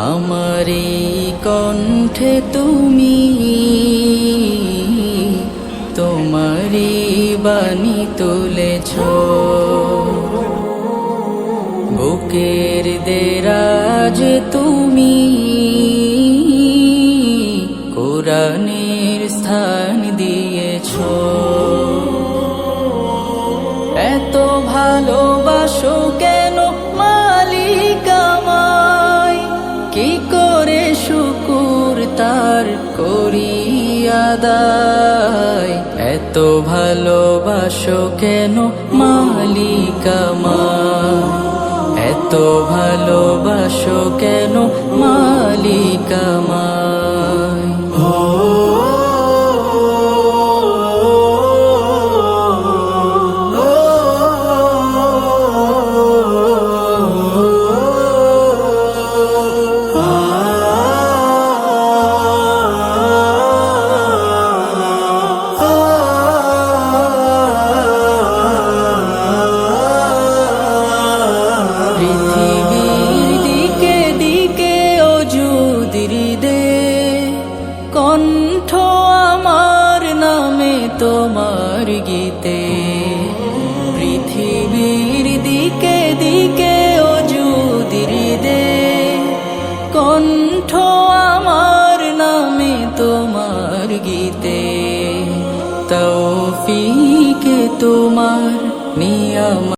আমারি কণ্ঠে তুমি তোমারি বাণী তুলেছ, বুকের দেরাজ তুমি কোরআনের স্থান দিয়েছ। এত ভালোবাসো কেন মালিক আমায়, কি করে শুকুর তার করি আদায়। এত ভালোবাসো কেন মালিক আমায়, এত ভালোবাসো কেন মালিক আমায়। পৃথিবীর দিকে দিকে অযুদির দে, কণ্ঠ আমার নামে তোমার গীতে। পৃথিবীর দিকে দিকে অযুদির দে, কণ্ঠ আমার নামে তোমার গীতে। তৌফিকে তোমার নিয়ামত